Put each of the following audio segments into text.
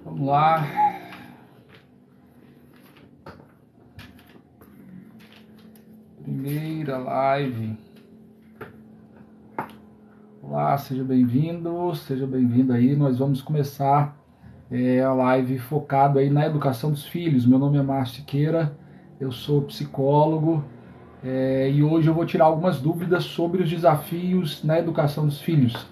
Vamos lá. Primeira live. Olá, seja bem-vindo, seja bem-vinda aí. Nós vamos começar a live focado aí na educação dos filhos. Meu nome é Márcio Siqueira, eu sou psicólogo e hoje eu vou tirar algumas dúvidas sobre os desafios na educação dos filhos.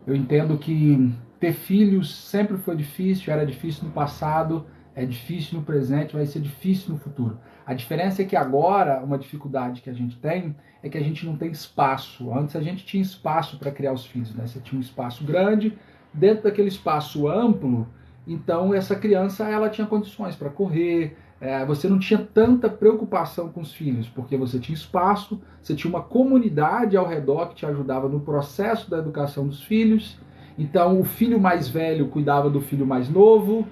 Eu entendo que ter filhos sempre foi difícil, era difícil no passado, é difícil no presente, vai ser difícil no futuro. A diferença é que agora, uma dificuldade que a gente tem é que a gente não tem espaço. Antes a gente tinha espaço para criar os filhos, né? Você tinha um espaço grande, dentro daquele espaço amplo, então essa criança ela tinha condições para correr, você não tinha tanta preocupação com os filhos, porque você tinha espaço, você tinha uma comunidade ao redor que te ajudava no processo da educação dos filhos. Então o filho mais velho cuidava do filho mais novo.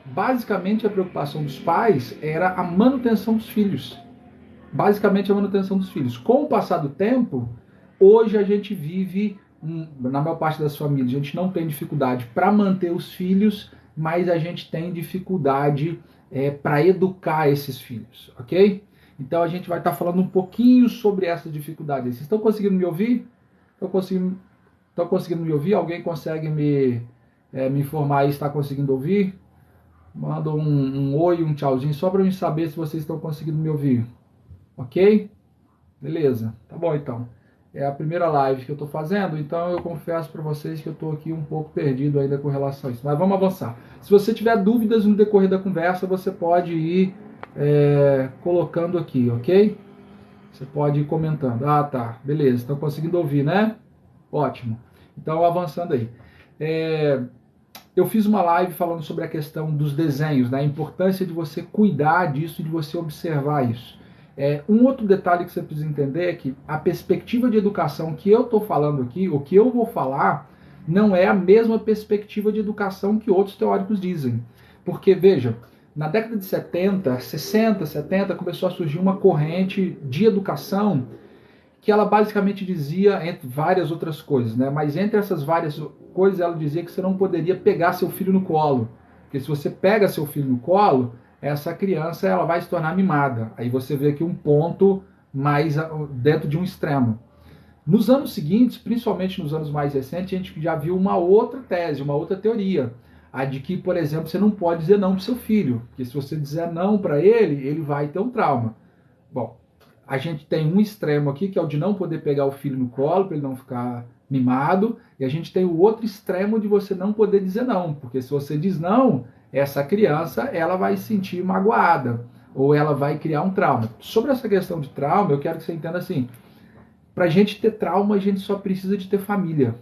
Basicamente a preocupação dos pais era a manutenção dos filhos. Basicamente a manutenção dos filhos. Com o passar do tempo, hoje a gente vive, na maior parte das famílias, a gente não tem dificuldade para manter os filhos, mas a gente tem dificuldade para educar esses filhos, ok? Então a gente vai estar falando um pouquinho sobre essas dificuldades. Vocês estão conseguindo me ouvir? Estão conseguindo me ouvir? Alguém consegue me informar aí se está conseguindo ouvir? Manda um oi, um tchauzinho, só para eu saber se vocês estão conseguindo me ouvir. Ok? Beleza, tá bom então. É a primeira live que eu estou fazendo, então eu confesso para vocês que eu estou aqui um pouco perdido ainda com relação a isso. Mas vamos avançar. Se você tiver dúvidas no decorrer da conversa, você pode ir colocando aqui, ok? Você pode ir comentando. Ah, tá, beleza. Estão conseguindo ouvir, né? Ótimo. Então, avançando aí. Eu fiz uma live falando sobre a questão dos desenhos, né? A importância de você cuidar disso, de você observar isso. Um outro detalhe que você precisa entender é que a perspectiva de educação que eu estou falando aqui, o que eu vou falar, não é a mesma perspectiva de educação que outros teóricos dizem. Porque, veja, na década de 70, 60, 70, começou a surgir uma corrente de educação que ela basicamente dizia, entre várias outras coisas, né? Mas entre essas várias coisas, ela dizia que você não poderia pegar seu filho no colo. Porque se você pega seu filho no colo, essa criança ela vai se tornar mimada. Aí você vê aqui um ponto mais dentro de um extremo. Nos anos seguintes, principalmente nos anos mais recentes, a gente já viu uma outra tese, uma outra teoria. A de que, por exemplo, você não pode dizer não para o seu filho. Porque se você dizer não para ele vai ter um trauma. Bom, a gente tem um extremo aqui, que é o de não poder pegar o filho no colo, para ele não ficar mimado, e a gente tem o outro extremo de você não poder dizer não, porque se você diz não, essa criança ela vai se sentir magoada, ou ela vai criar um trauma. Sobre essa questão de trauma, eu quero que você entenda assim, para a gente ter trauma, a gente só precisa de ter família.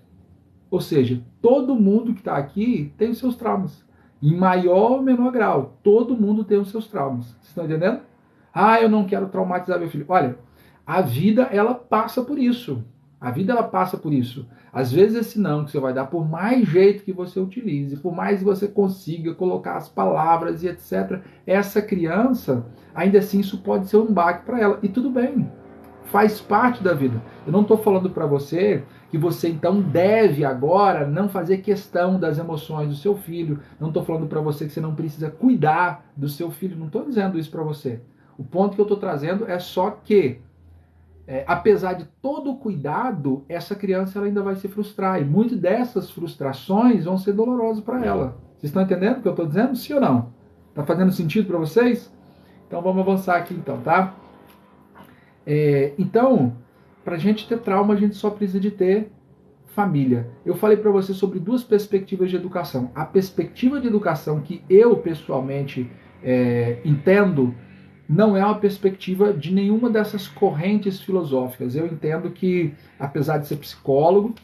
Ou seja, todo mundo que está aqui tem os seus traumas. Em maior ou menor grau, todo mundo tem os seus traumas. Vocês estão entendendo? Ah, eu não quero traumatizar meu filho. Olha, a vida ela passa por isso. A vida ela passa por isso. Às vezes esse não que você vai dar, por mais jeito que você utilize, por mais que você consiga colocar as palavras e etc., essa criança, ainda assim isso pode ser um baque para ela. E tudo bem. Faz parte da vida. Eu não estou falando para você que você então deve agora não fazer questão das emoções do seu filho. Não estou falando para você que você não precisa cuidar do seu filho. Não estou dizendo isso para você. O ponto que eu estou trazendo é só que, apesar de todo o cuidado, essa criança ela ainda vai se frustrar. E muitas dessas frustrações vão ser dolorosas para ela. Vocês estão entendendo o que eu estou dizendo? Sim ou não? Está fazendo sentido para vocês? Então vamos avançar aqui então, tá? Então, para a gente ter trauma, a gente só precisa de ter família. Eu falei para você sobre duas perspectivas de educação. A perspectiva de educação que eu, pessoalmente, entendo, não é uma perspectiva de nenhuma dessas correntes filosóficas. Eu entendo que, apesar de ser psicólogo,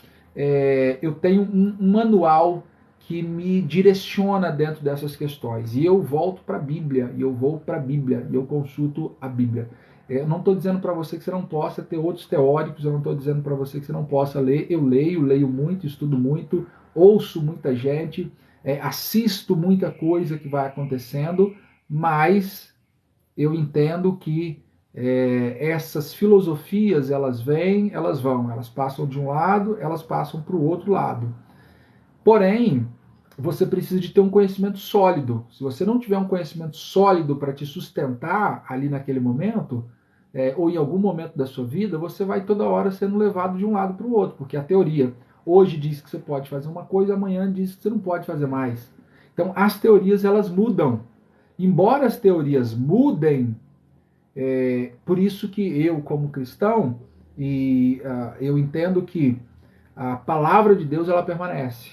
eu tenho um manual que me direciona dentro dessas questões. E eu volto para a Bíblia, e eu vou para a Bíblia, e eu consulto a Bíblia. Eu não estou dizendo para você que você não possa ter outros teóricos, eu não estou dizendo para você que você não possa ler. Eu leio muito, estudo muito, ouço muita gente, assisto muita coisa que vai acontecendo, mas eu entendo que essas filosofias, elas vêm, elas vão, elas passam de um lado, elas passam para o outro lado. Porém, você precisa de ter um conhecimento sólido. Se você não tiver um conhecimento sólido para te sustentar ali naquele momento, ou em algum momento da sua vida, você vai toda hora sendo levado de um lado para o outro, porque a teoria hoje diz que você pode fazer uma coisa, amanhã diz que você não pode fazer mais. Então, as teorias, elas mudam. Embora as teorias mudem, por isso que eu, como cristão, eu entendo que a palavra de Deus, ela permanece.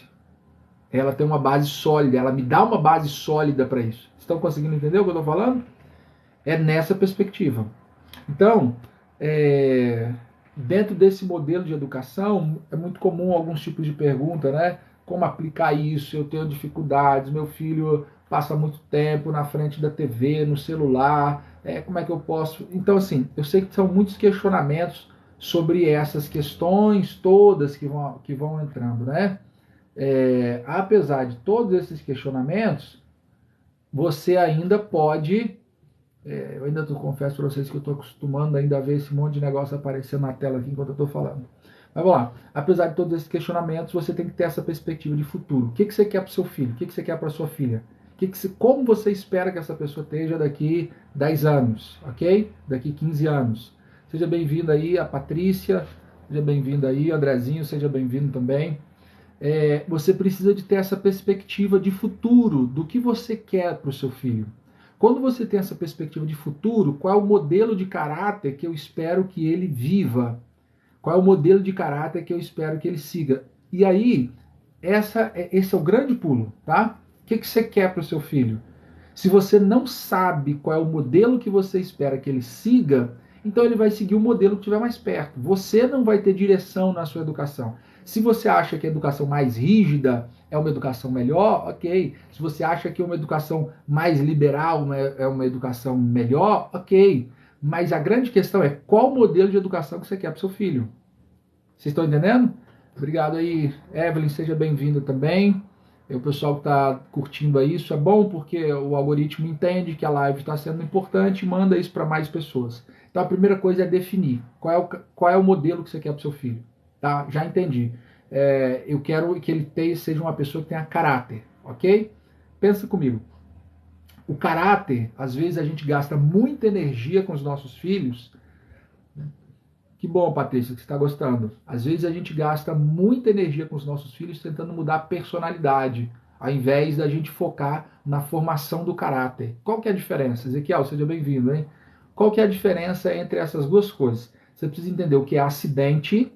Ela tem uma base sólida, ela me dá uma base sólida para isso. Estão conseguindo entender o que eu estou falando? É nessa perspectiva. Então, dentro desse modelo de educação, é muito comum alguns tipos de pergunta, né? Como aplicar isso? Eu tenho dificuldades, meu filho passa muito tempo na frente da TV, no celular, como é que eu posso... Então, assim, eu sei que são muitos questionamentos sobre essas questões todas que vão entrando, né? Apesar de todos esses questionamentos, você ainda pode... eu ainda confesso para vocês que eu estou acostumando ainda a ver esse monte de negócio aparecendo na tela aqui enquanto eu estou falando. Mas vamos lá. Apesar de todos esses questionamentos, você tem que ter essa perspectiva de futuro. O que você quer para o seu filho? O que você quer para a sua filha? Como você espera que essa pessoa esteja daqui 10 anos, ok? Daqui 15 anos. Seja bem-vindo aí a Patrícia, seja bem-vindo aí, Andrezinho, seja bem-vindo também. Você precisa de ter essa perspectiva de futuro, do que você quer para o seu filho. Quando você tem essa perspectiva de futuro, qual é o modelo de caráter que eu espero que ele viva? Qual é o modelo de caráter que eu espero que ele siga? E aí, esse é o grande pulo, tá? O que você quer para o seu filho? Se você não sabe qual é o modelo que você espera que ele siga, então ele vai seguir o modelo que estiver mais perto. Você não vai ter direção na sua educação. Se você acha que a educação mais rígida é uma educação melhor, ok. Se você acha que uma educação mais liberal é uma educação melhor, ok. Mas a grande questão é qual modelo de educação que você quer para o seu filho. Vocês estão entendendo? Obrigado aí, Evelyn, seja bem-vinda também. O pessoal que está curtindo aí, isso é bom porque o algoritmo entende que a live está sendo importante e manda isso para mais pessoas. Então a primeira coisa é definir qual é o modelo que você quer para o seu filho. Tá? Já entendi. Eu quero que ele seja uma pessoa que tenha caráter, ok? Pensa comigo. O caráter, às vezes a gente gasta muita energia com os nossos filhos. Que bom, Patrícia, que você está gostando. Às vezes a gente gasta muita energia com os nossos filhos tentando mudar a personalidade, ao invés da gente focar na formação do caráter. Qual que é a diferença? Ezequiel, seja bem-vindo, hein? Qual que é a diferença entre essas duas coisas? Você precisa entender o que é acidente,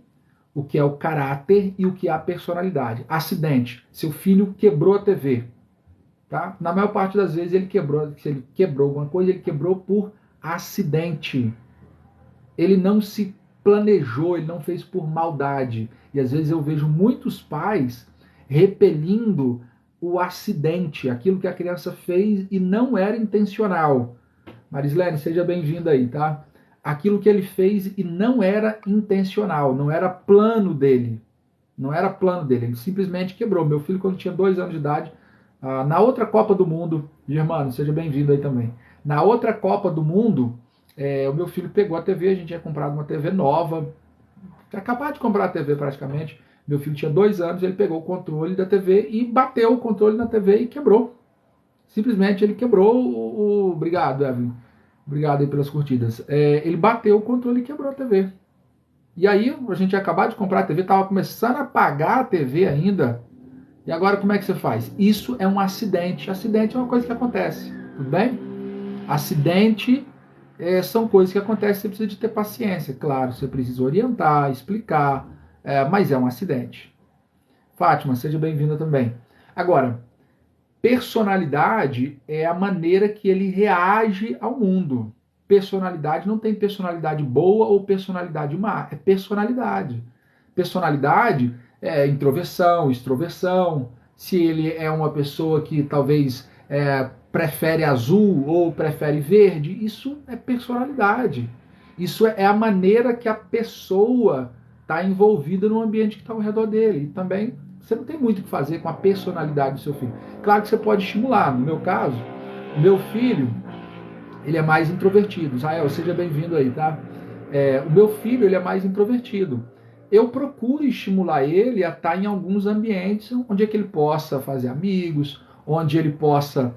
o que é o caráter e o que é a personalidade. Acidente, seu filho quebrou a TV. Tá? Na maior parte das vezes se ele quebrou alguma coisa, ele quebrou por acidente. Ele não se planejou, ele não fez por maldade. E às vezes eu vejo muitos pais repelindo o acidente, aquilo que a criança fez e não era intencional. Marislene, seja bem-vinda aí, tá? Aquilo que ele fez e não era intencional, não era plano dele. Não era plano dele, ele simplesmente quebrou. Meu filho, quando tinha 2 anos de idade, na outra Copa do Mundo, Germano, seja bem-vindo aí também. Na outra Copa do Mundo, o meu filho pegou a TV, a gente tinha comprado uma TV nova, tinha acabado de comprar a TV praticamente. Meu filho tinha 2 anos, ele pegou o controle da TV e bateu o controle na TV e quebrou. Simplesmente ele quebrou Obrigado, Evelyn. Obrigado aí pelas curtidas. Ele bateu o controle e quebrou a TV. E aí, a gente tinha acabado de comprar a TV, estava começando a apagar a TV ainda. E agora como é que você faz? Isso é um acidente. Acidente é uma coisa que acontece, tudo bem? Acidente são coisas que acontecem, você precisa de ter paciência. Claro, você precisa orientar, explicar, mas é um acidente. Fátima, seja bem-vinda também. Agora, personalidade é a maneira que ele reage ao mundo. Personalidade não tem personalidade boa ou personalidade má, é personalidade. Personalidade é introversão, extroversão. Se ele é uma pessoa que talvez prefere azul ou prefere verde, isso é personalidade. Isso é a maneira que a pessoa está envolvida no ambiente que está ao redor dele. E também você não tem muito o que fazer com a personalidade do seu filho. Claro que você pode estimular. No meu caso, meu filho, ele é mais introvertido. Israel, seja bem-vindo aí, tá? O meu filho, ele é mais introvertido. Eu procuro estimular ele a estar em alguns ambientes onde é que ele possa fazer amigos, onde ele possa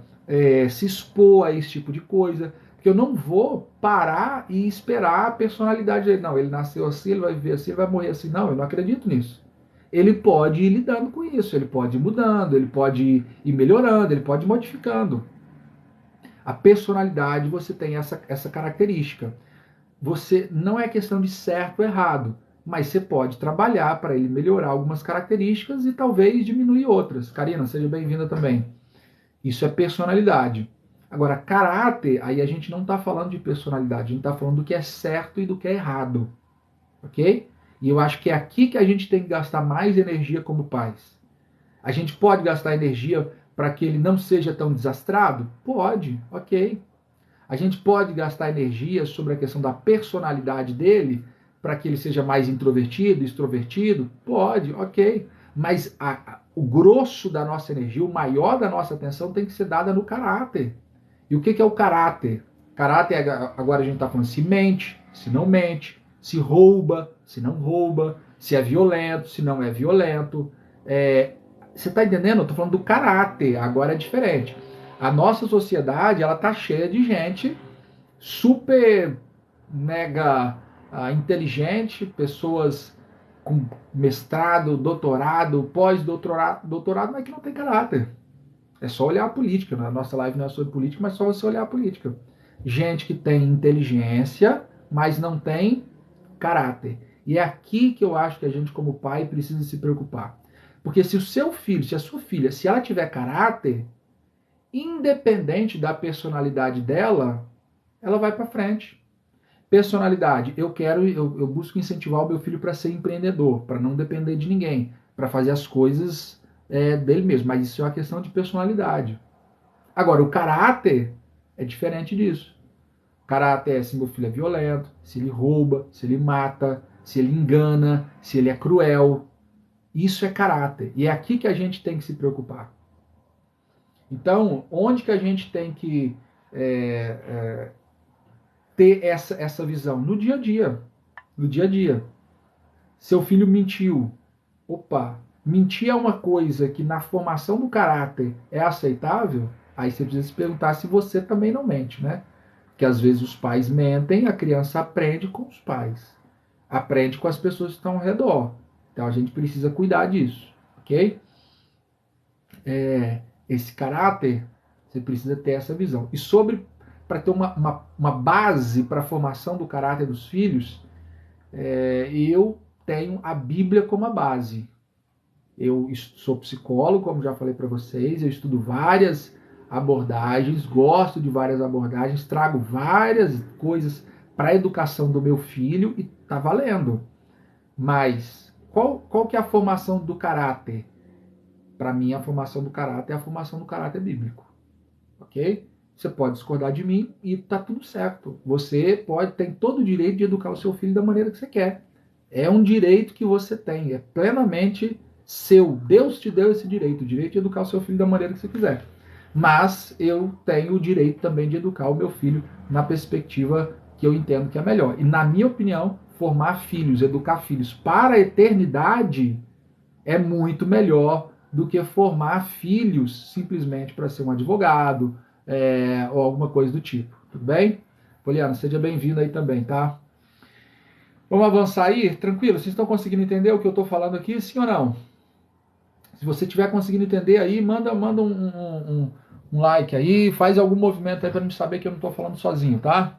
se expor a esse tipo de coisa. Porque eu não vou parar e esperar a personalidade dele. Não, ele nasceu assim, ele vai viver assim, ele vai morrer assim. Não, eu não acredito nisso. Ele pode ir lidando com isso, ele pode ir mudando, ele pode ir melhorando, ele pode ir modificando. A personalidade, você tem essa característica. Você não é questão de certo ou errado, mas você pode trabalhar para ele melhorar algumas características e talvez diminuir outras. Karina, seja bem-vinda também. Isso é personalidade. Agora, caráter, aí a gente não está falando de personalidade, a gente está falando do que é certo e do que é errado. Ok? E eu acho que é aqui que a gente tem que gastar mais energia como pais. A gente pode gastar energia para que ele não seja tão desastrado? Pode, ok. A gente pode gastar energia sobre a questão da personalidade dele para que ele seja mais introvertido, extrovertido? Pode, ok. Mas o grosso da nossa energia, o maior da nossa atenção tem que ser dada no caráter. E o que é o caráter? Caráter, agora a gente está falando se mente, se não mente, se rouba, se não rouba, se é violento, se não é violento. Você está entendendo? Eu estou falando do caráter, agora é diferente. A nossa sociedade, ela tá cheia de gente super mega inteligente, pessoas com mestrado, doutorado, pós-doutorado, mas que não tem caráter. É só olhar a política, né? A nossa live não é sobre política, mas é só você olhar a política. Gente que tem inteligência, mas não tem caráter. E é aqui que eu acho que a gente, como pai, precisa se preocupar. Porque se o seu filho, se a sua filha, se ela tiver caráter, independente da personalidade dela, ela vai para frente. Personalidade, eu busco incentivar o meu filho para ser empreendedor, para não depender de ninguém, para fazer as coisas dele mesmo. Mas isso é uma questão de personalidade. Agora, o caráter é diferente disso. O caráter é se meu filho é violento, se ele rouba, se ele mata, se ele engana, se ele é cruel. Isso é caráter. E é aqui que a gente tem que se preocupar. Então, onde que a gente tem que ter essa visão? No dia a dia. No dia a dia. Seu filho mentiu. Opa, mentir é uma coisa que na formação do caráter é aceitável? Aí você precisa se perguntar se você também não mente, né? Porque às vezes os pais mentem, a criança aprende com os pais. Aprende com as pessoas que estão ao redor. Então a gente precisa cuidar disso, ok? Esse caráter, você precisa ter essa visão. E para ter uma base para a formação do caráter dos filhos, eu tenho a Bíblia como a base. Eu sou psicólogo, como já falei para vocês, eu estudo várias abordagens, gosto de várias abordagens, trago várias coisas para a educação do meu filho e tá valendo. Mas qual que é a formação do caráter? Para mim, a formação do caráter é a formação do caráter bíblico. Ok? Você pode discordar de mim e tá tudo certo. Você tem todo o direito de educar o seu filho da maneira que você quer. É um direito que você tem, é plenamente seu. Deus te deu esse direito, o direito de educar o seu filho da maneira que você quiser. Mas eu tenho o direito também de educar o meu filho na perspectiva que eu entendo que é melhor. E na minha opinião, formar filhos, educar filhos para a eternidade é muito melhor do que formar filhos simplesmente para ser um advogado ou alguma coisa do tipo. Tudo bem? Poliana, seja bem-vindo aí também, tá? Vamos avançar aí? Tranquilo? Vocês estão conseguindo entender o que eu estou falando aqui? Sim ou não? Se você estiver conseguindo entender aí, manda um like aí, faz algum movimento aí para a gente saber que eu não estou falando sozinho, tá?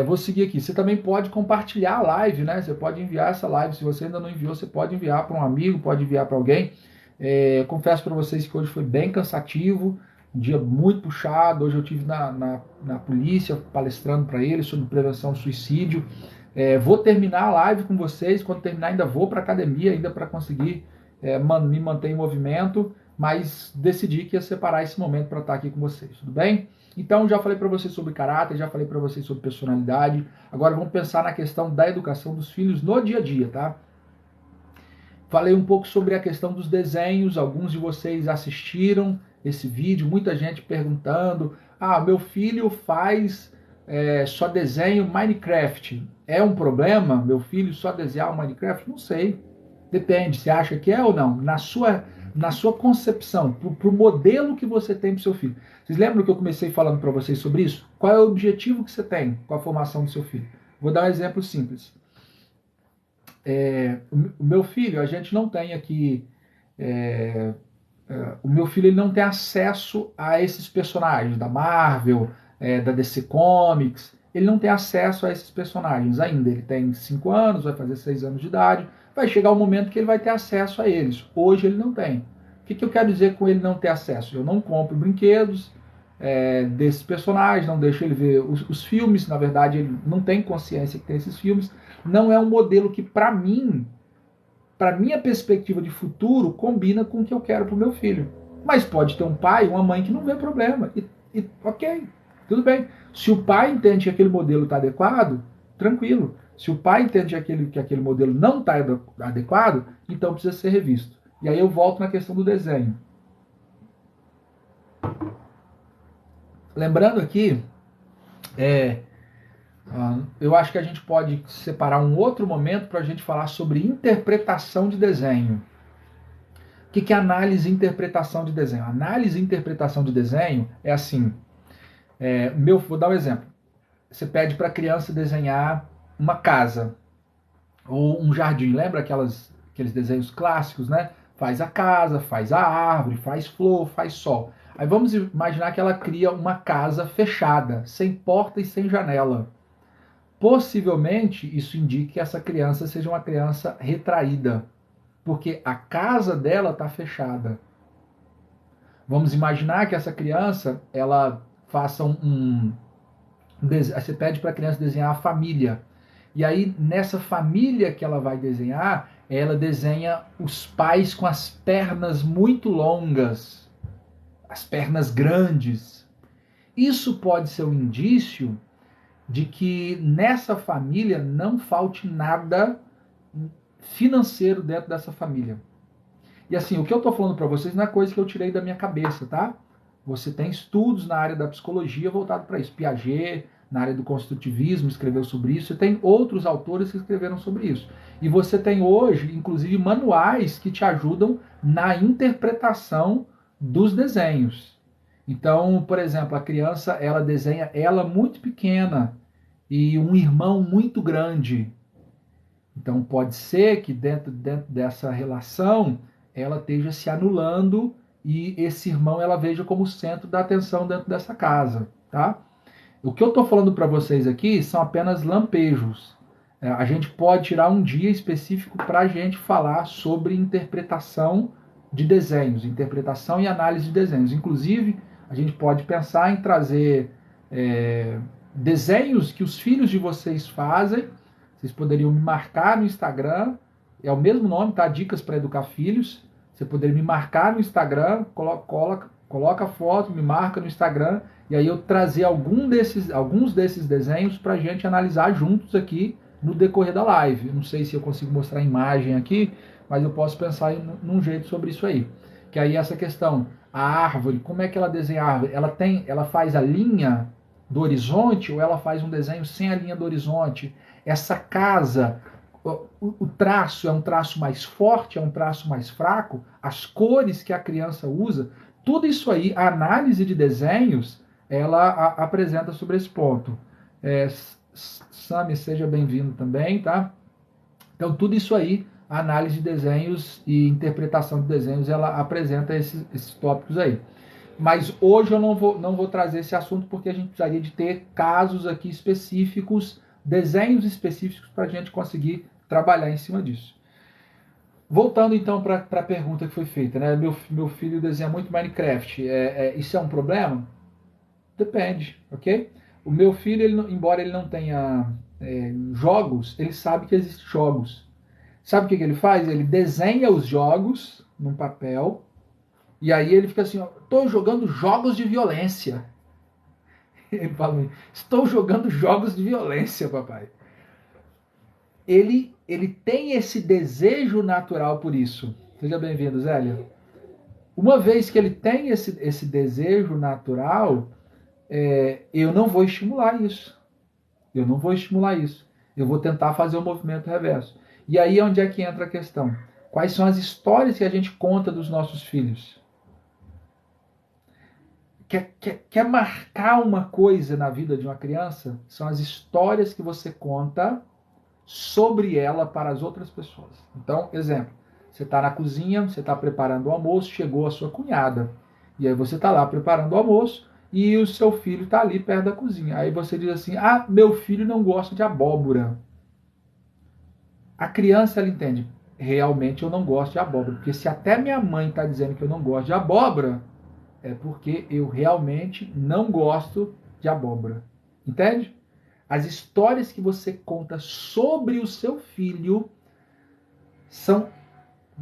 Vou seguir aqui. Você também pode compartilhar a live, né? Você pode enviar essa live. Se você ainda não enviou, você pode enviar para um amigo, pode enviar para alguém. Confesso para vocês que hoje foi bem cansativo, um dia muito puxado. Hoje eu estive na polícia palestrando para eles sobre prevenção ao suicídio. Vou terminar a live com vocês. Quando terminar, ainda vou para a academia ainda para conseguir me manter em movimento, mas decidi que ia separar esse momento para estar aqui com vocês, tudo bem? Então, já falei para vocês sobre caráter, já falei para vocês sobre personalidade. Agora vamos pensar na questão da educação dos filhos no dia a dia, tá? Falei um pouco sobre a questão dos desenhos. Alguns de vocês assistiram esse vídeo, muita gente perguntando: Ah, meu filho faz só desenho Minecraft. É um problema meu filho só desenhar o Minecraft? Não sei. Depende, você acha que é ou não? Na sua concepção, pro modelo que você tem pro seu filho. Vocês lembram que eu comecei falando para vocês sobre isso? Qual é o objetivo que você tem com a formação do seu filho? Vou dar um exemplo simples. O meu filho, a gente não tem aqui. O meu filho ele não tem acesso a esses personagens da Marvel, da DC Comics. Ele não tem acesso a esses personagens ainda. Ele tem 5 anos, vai fazer 6 anos de idade. Vai chegar o momento que ele vai ter acesso a eles. Hoje ele não tem. O que eu quero dizer com ele não ter acesso? Eu não compro brinquedos desses personagens, não deixo ele ver os filmes. Na verdade, ele não tem consciência que tem esses filmes. Não é um modelo que, para minha perspectiva de futuro, combina com o que eu quero para o meu filho. Mas pode ter um pai, uma mãe que não vê problema. E ok, tudo bem. Se o pai entende que aquele modelo está adequado, tranquilo. Se o pai entende que aquele modelo não está adequado, então precisa ser revisto. E aí eu volto na questão do desenho. Lembrando aqui, eu acho que a gente pode separar um outro momento para a gente falar sobre interpretação de desenho. O que é análise e interpretação de desenho? Análise e interpretação de desenho é assim. Vou dar um exemplo. Você pede para a criança desenhar uma casa ou um jardim. Lembra aqueles desenhos clássicos, né? Faz a casa, faz a árvore, faz flor, faz sol. Aí vamos imaginar que ela cria uma casa fechada, sem porta e sem janela. Possivelmente isso indique que essa criança seja uma criança retraída, porque a casa dela está fechada. Vamos imaginar que essa criança ela faça você pede para a criança desenhar a família. E aí, nessa família que ela vai desenhar, ela desenha os pais com as pernas muito longas, as pernas grandes. Isso pode ser um indício de que nessa família não falte nada financeiro dentro dessa família. E assim, o que eu estou falando para vocês não é coisa que eu tirei da minha cabeça, tá? Você tem estudos na área da psicologia voltado para isso. Piaget, na área do construtivismo, escreveu sobre isso. E tem outros autores que escreveram sobre isso. E você tem hoje, inclusive, manuais que te ajudam na interpretação dos desenhos. Então, por exemplo, a criança ela desenha ela muito pequena e um irmão muito grande. Então, pode ser que dentro dessa relação ela esteja se anulando e esse irmão ela veja como centro da atenção dentro dessa casa, tá? O que eu estou falando para vocês aqui são apenas lampejos. A gente pode tirar um dia específico para a gente falar sobre interpretação de desenhos, interpretação e análise de desenhos. Inclusive, a gente pode pensar em trazer desenhos que os filhos de vocês fazem. Vocês poderiam me marcar no Instagram, é o mesmo nome, tá? Dicas para Educar Filhos. Você poderia me marcar no Instagram, coloca a foto, me marca no Instagram, e aí eu trazer alguns desses desenhos para a gente analisar juntos aqui no decorrer da live. Eu não sei se eu consigo mostrar a imagem aqui, mas eu posso pensar num jeito sobre isso aí. Que aí essa questão, a árvore, como é que ela desenha a árvore? Ela faz a linha do horizonte ou ela faz um desenho sem a linha do horizonte? Essa casa, o traço é um traço mais forte, é um traço mais fraco, as cores que a criança usa, tudo isso aí, a análise de desenhos, ela apresenta sobre esse ponto. Sami, seja bem-vindo também, tá? Então, tudo isso aí, a análise de desenhos e interpretação de desenhos, ela apresenta esses tópicos aí. Mas hoje eu não vou trazer esse assunto porque a gente precisaria de ter casos aqui específicos, desenhos específicos para a gente conseguir trabalhar em cima disso. Voltando então para a pergunta que foi feita, né? Meu filho desenha muito Minecraft. Isso é um problema? Depende, ok? O meu filho, embora ele não tenha jogos, ele sabe que existem jogos. Sabe o que ele faz? Ele desenha os jogos num papel e aí ele fica assim, ó, estou jogando jogos de violência. Ele fala, estou jogando jogos de violência, papai. Ele tem esse desejo natural por isso. Seja bem-vindo, Zélia. Uma vez que ele tem esse desejo natural, eu não vou estimular isso. Eu não vou estimular isso. Eu vou tentar fazer o movimento reverso. E aí é onde é que entra a questão. Quais são as histórias que a gente conta dos nossos filhos? Quer marcar uma coisa na vida de uma criança? São as histórias que você conta sobre ela para as outras pessoas. Então, exemplo, você está na cozinha, você está preparando o almoço, chegou a sua cunhada. E aí você está lá preparando o almoço e o seu filho está ali perto da cozinha. Aí você diz assim, ah, meu filho não gosta de abóbora. A criança, ela entende, realmente eu não gosto de abóbora. Porque se até minha mãe está dizendo que eu não gosto de abóbora, é porque eu realmente não gosto de abóbora. Entende? As histórias que você conta sobre o seu filho são,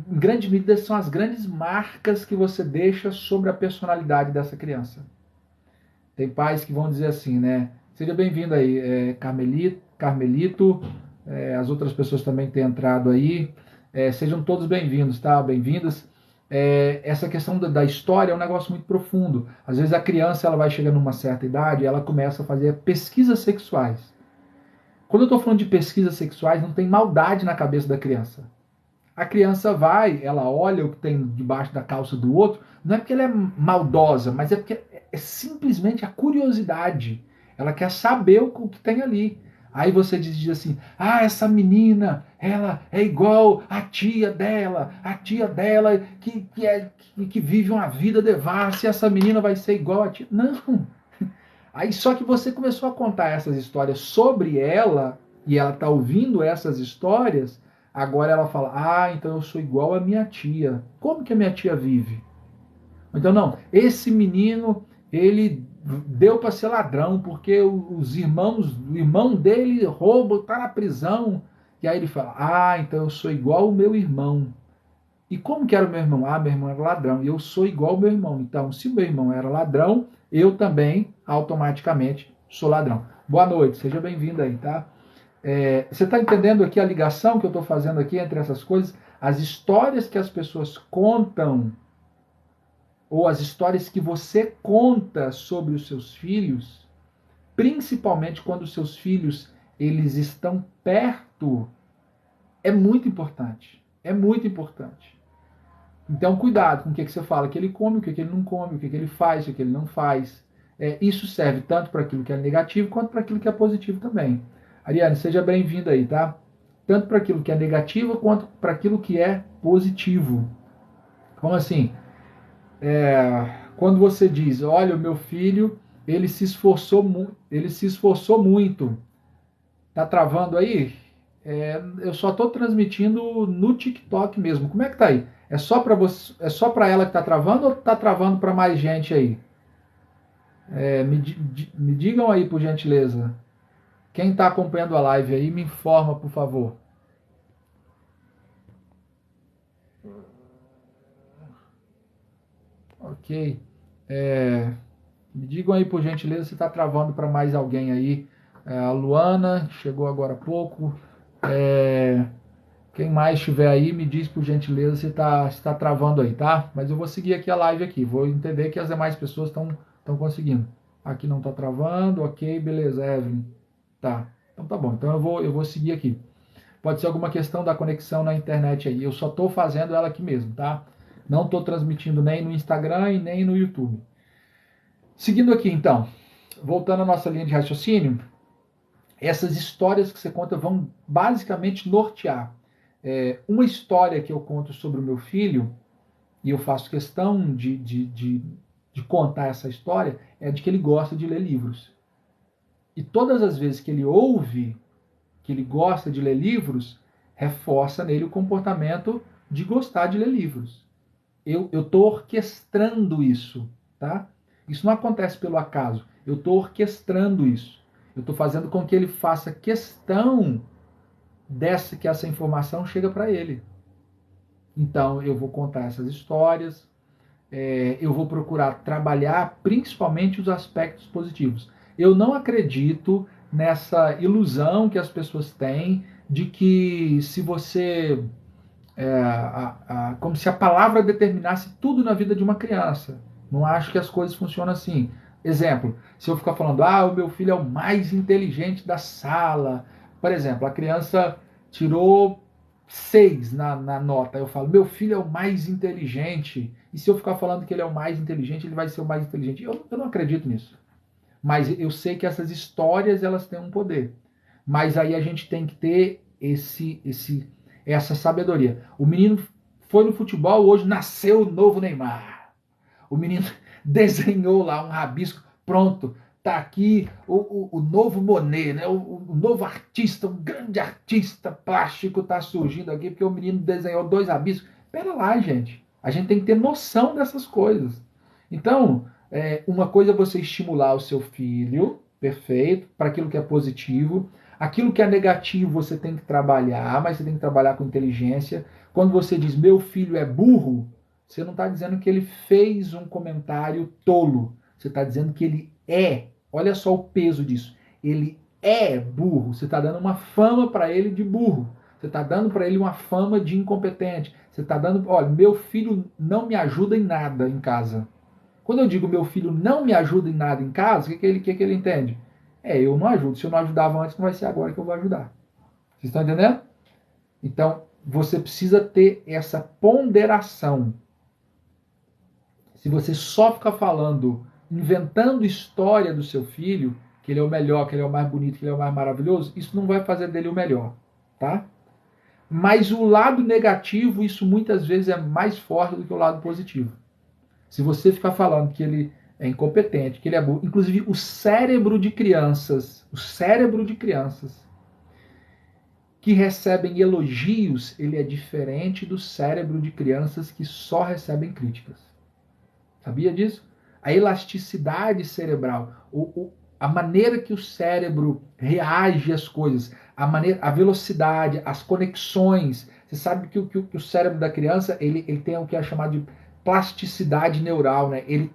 em grande medida, são as grandes marcas que você deixa sobre a personalidade dessa criança. Tem pais que vão dizer assim, né? Seja bem-vindo aí, Carmelito, as outras pessoas também que têm entrado aí. Sejam todos bem-vindos, tá? Bem-vindas. Essa questão da história é um negócio muito profundo. Às vezes a criança ela vai chegando numa certa idade e ela começa a fazer pesquisas sexuais. Quando eu estou falando de pesquisas sexuais, não tem maldade na cabeça da criança. A criança vai, ela olha o que tem debaixo da calça do outro, não é porque ela é maldosa, mas é porque é simplesmente a curiosidade. Ela quer saber o que tem ali. Aí você diz assim, ah, essa menina, ela é igual a tia dela que vive uma vida devassa, e essa menina vai ser igual a tia. Não. Aí só que você começou a contar essas histórias sobre ela, e ela está ouvindo essas histórias, agora ela fala, ah, então eu sou igual a minha tia. Como que a minha tia vive? Então não, esse menino, ele deu para ser ladrão, porque os irmãos, o irmão dele rouba, está na prisão. E aí ele fala, ah, então eu sou igual o meu irmão. E como que era o meu irmão? Ah, meu irmão era ladrão. E eu sou igual ao meu irmão. Então, se meu irmão era ladrão, eu também automaticamente sou ladrão. Boa noite, seja bem-vindo aí, tá? Você está entendendo aqui a ligação que eu estou fazendo aqui entre essas coisas? As histórias que as pessoas contam, ou as histórias que você conta sobre os seus filhos, principalmente quando os seus filhos eles estão perto, é muito importante. É muito importante. Então, cuidado com o que você fala que ele come, o que ele não come, o que ele faz, o que ele não faz. Isso serve tanto para aquilo que é negativo quanto para aquilo que é positivo também. Ariane, seja bem-vinda aí, tá? Tanto para aquilo que é negativo quanto para aquilo que é positivo. Como assim? Quando você diz, olha, o meu filho, ele se esforçou muito. Tá travando aí? Eu só estou transmitindo no TikTok mesmo. Como é que tá aí? É só para você, é só para ela que tá travando ou tá travando para mais gente aí? Me digam aí, por gentileza. Quem está acompanhando a live aí, me informa, por favor. Ok. Me digam aí, por gentileza, se está travando para mais alguém aí. A Luana chegou agora há pouco. Quem mais estiver aí, me diz por gentileza se está travando aí, tá? Mas eu vou seguir aqui a live aqui. Vou entender que as demais pessoas estão conseguindo. Aqui não está travando, ok, beleza, Evelyn. Tá, então tá bom. Então eu vou seguir aqui. Pode ser alguma questão da conexão na internet aí. Eu só estou fazendo ela aqui mesmo, tá? Não estou transmitindo nem no Instagram e nem no YouTube. Seguindo aqui, então. Voltando à nossa linha de raciocínio, essas histórias que você conta vão basicamente nortear. Uma história que eu conto sobre o meu filho, e eu faço questão de contar essa história, é de que ele gosta de ler livros. E todas as vezes que ele ouve que ele gosta de ler livros, reforça nele o comportamento de gostar de ler livros. Eu estou orquestrando isso, tá? Isso não acontece pelo acaso. Eu estou orquestrando isso. Eu estou fazendo com que ele faça questão que essa informação chega para ele. Então, eu vou contar essas histórias, eu vou procurar trabalhar principalmente os aspectos positivos. Eu não acredito nessa ilusão que as pessoas têm de que se você... como se a palavra determinasse tudo na vida de uma criança. Não acho que as coisas funcionam assim. Exemplo, se eu ficar falando, ah, o meu filho é o mais inteligente da sala. Por exemplo, a criança tirou 6 na nota. Eu falo, meu filho é o mais inteligente. E se eu ficar falando que ele é o mais inteligente, ele vai ser o mais inteligente. Eu não acredito nisso. Mas eu sei que essas histórias, elas têm um poder. Mas aí a gente tem que ter essa sabedoria. O menino foi no futebol, hoje nasceu o novo Neymar. O menino desenhou lá um rabisco, pronto, tá aqui o novo Monet, né? O novo artista, um grande artista plástico tá surgindo aqui, porque o menino desenhou 2 rabiscos. Pera lá, gente. A gente tem que ter noção dessas coisas. Então, uma coisa é você estimular o seu filho, perfeito, para aquilo que é positivo. Aquilo que é negativo você tem que trabalhar, mas você tem que trabalhar com inteligência. Quando você diz meu filho é burro, você não está dizendo que ele fez um comentário tolo. Você está dizendo que ele é. Olha só o peso disso. Ele é burro. Você está dando uma fama para ele de burro. Você está dando para ele uma fama de incompetente. Você está dando, olha, meu filho não me ajuda em nada em casa. Quando eu digo meu filho não me ajuda em nada em casa, o que ele entende? Eu não ajudo. Se eu não ajudava antes, não vai ser agora que eu vou ajudar. Vocês estão entendendo? Então, você precisa ter essa ponderação. Se você só ficar falando, inventando história do seu filho, que ele é o melhor, que ele é o mais bonito, que ele é o mais maravilhoso, isso não vai fazer dele o melhor, tá? Mas o lado negativo, isso muitas vezes é mais forte do que o lado positivo. Se você ficar falando que ele é incompetente, que ele é burro, inclusive o cérebro de crianças que recebem elogios, ele é diferente do cérebro de crianças que só recebem críticas. Sabia disso? A elasticidade cerebral, a maneira que o cérebro reage às coisas, a velocidade, as conexões. Você sabe que o cérebro da criança ele tem o que é chamado de plasticidade neural, né? Ele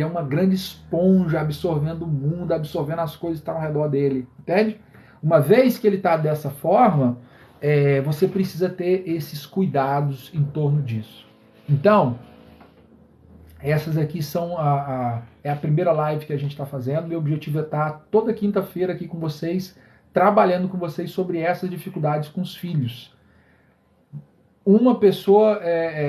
é uma grande esponja absorvendo o mundo, absorvendo as coisas que estão ao redor dele, entende? Uma vez que ele está dessa forma, você precisa ter esses cuidados em torno disso. Então, essas aqui são é a primeira live que a gente está fazendo. Meu objetivo é estar toda quinta-feira aqui com vocês, trabalhando com vocês sobre essas dificuldades com os filhos. Uma pessoa,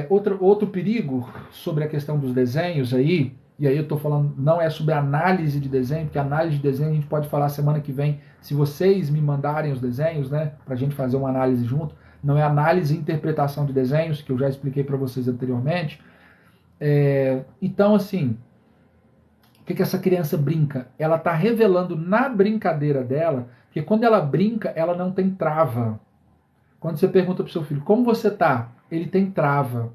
outro perigo sobre a questão dos desenhos aí, e aí eu estou falando, não é sobre análise de desenho, porque análise de desenho a gente pode falar semana que vem, se vocês me mandarem os desenhos, né, para a gente fazer uma análise junto. Não é análise e interpretação de desenhos, que eu já expliquei para vocês anteriormente. Então, assim, o que essa criança brinca? Ela está revelando na brincadeira dela, porque quando ela brinca, ela não tem trava. Quando você pergunta para o seu filho, como você está? Ele tem trava.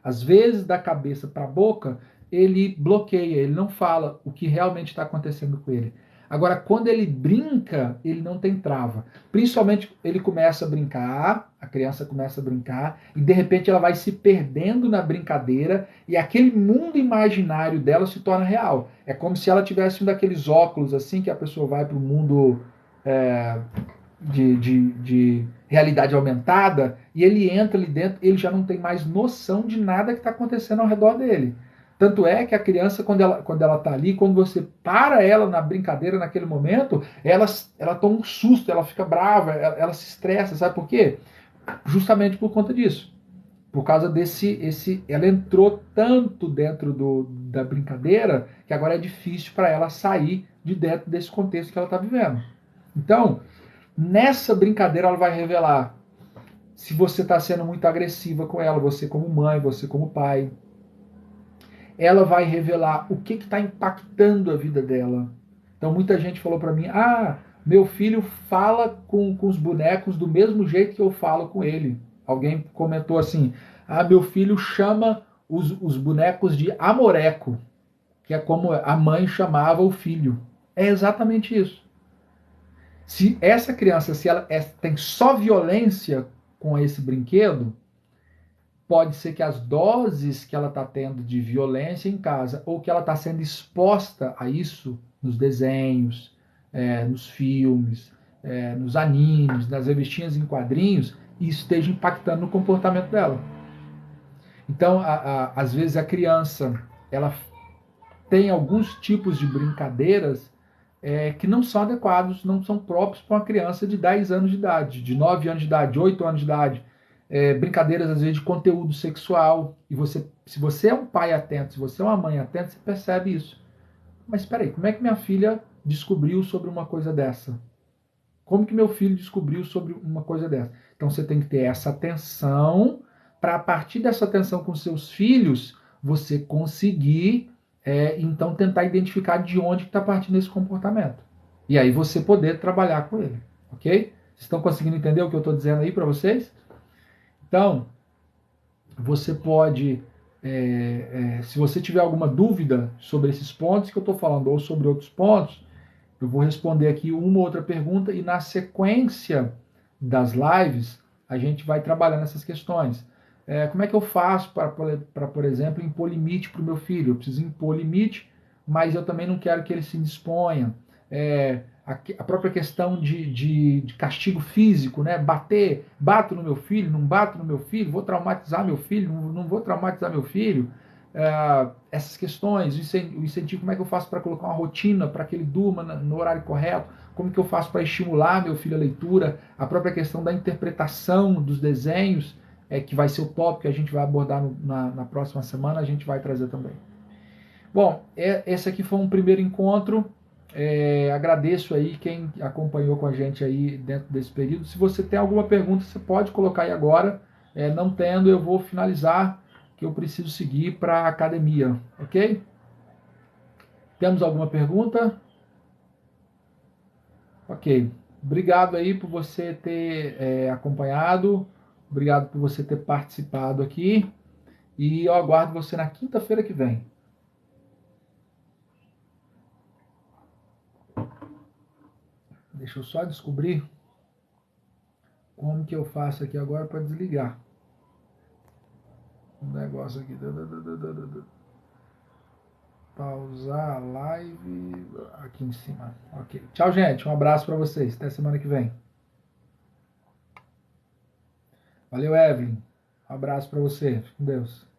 Às vezes, da cabeça para a boca, ele bloqueia, ele não fala o que realmente está acontecendo com ele. Agora, quando ele brinca, ele não tem trava. Principalmente, ele começa a brincar, a criança começa a brincar, e de repente ela vai se perdendo na brincadeira, e aquele mundo imaginário dela se torna real. É como se ela tivesse um daqueles óculos assim, que a pessoa vai para o mundo de realidade aumentada, e ele entra ali dentro, ele já não tem mais noção de nada que está acontecendo ao redor dele. Tanto é que a criança, quando ela está ali, quando você para ela na brincadeira naquele momento, ela toma um susto, ela fica brava, ela se estressa, sabe por quê? Justamente por conta disso. Por causa ela entrou tanto dentro da brincadeira que agora é difícil para ela sair de dentro desse contexto que ela está vivendo. Então, nessa brincadeira ela vai revelar se você está sendo muito agressiva com ela, você como mãe, você como pai. Ela vai revelar o que está impactando a vida dela. Então muita gente falou para mim, meu filho fala com os bonecos do mesmo jeito que eu falo com ele. Alguém comentou assim, meu filho chama os bonecos de amoreco, que é como a mãe chamava o filho. É exatamente isso. Se essa criança, se ela tem só violência com esse brinquedo, pode ser que as doses que ela está tendo de violência em casa, ou que ela está sendo exposta a isso nos desenhos, nos filmes, nos animes, nas revistinhas em quadrinhos, e esteja impactando no comportamento dela. Então, às vezes a criança, ela tem alguns tipos de brincadeiras que não são adequados, não são próprios para uma criança de 10 anos de idade, de 9 anos de idade, 8 anos de idade. Brincadeiras, às vezes, de conteúdo sexual. E se você é um pai atento, se você é uma mãe atenta, você percebe isso. Mas espera aí, como é que minha filha descobriu sobre uma coisa dessa? Como que meu filho descobriu sobre uma coisa dessa? Então você tem que ter essa atenção para, a partir dessa atenção com seus filhos, você conseguir, então, tentar identificar de onde está partindo esse comportamento. E aí você poder trabalhar com ele, ok? Vocês estão conseguindo entender o que eu estou dizendo aí para vocês? Então, você pode, se você tiver alguma dúvida sobre esses pontos que eu estou falando ou sobre outros pontos, eu vou responder aqui uma ou outra pergunta e na sequência das lives a gente vai trabalhando essas questões. Como é que eu faço para, por exemplo, impor limite para o meu filho? Eu preciso impor limite, mas eu também não quero que ele se indisponha. A própria questão de castigo físico, né? Bato no meu filho, não bato no meu filho, vou traumatizar meu filho, não vou traumatizar meu filho. Essas questões, o incentivo, como é que eu faço para colocar uma rotina para que ele durma no horário correto, como que eu faço para estimular meu filho a leitura, a própria questão da interpretação dos desenhos, que vai ser o tópico que a gente vai abordar na próxima semana, a gente vai trazer também. Bom, esse aqui foi um primeiro encontro. Agradeço aí quem acompanhou com a gente aí dentro desse período. Se você tem alguma pergunta, você pode colocar aí agora. Não tendo, eu vou finalizar, que eu preciso seguir para a academia, ok? Temos alguma pergunta? Ok. Obrigado aí por você ter acompanhado. Obrigado por você ter participado aqui. E eu aguardo você na quinta-feira que vem. Deixa eu só descobrir como que eu faço aqui agora para desligar. Um negócio aqui. Pausar a live aqui em cima. Ok. Tchau, gente. Um abraço para vocês. Até semana que vem. Valeu, Evelyn. Um abraço para você. Fique com Deus.